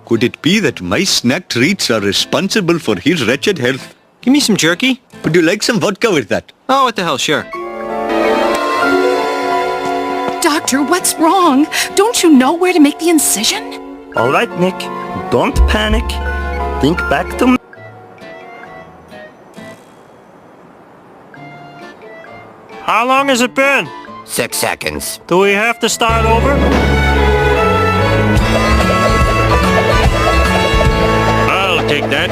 Could it be that my snack treats are responsible for his wretched health? Give me some jerky. Would you like some vodka with that? Oh, what the hell, sure. Doctor, what's wrong? Don't you know where to make the incision? All right, Nick. Don't panic. Think back to... How long has it been? 6 seconds. Do we have to start over? I'll take that.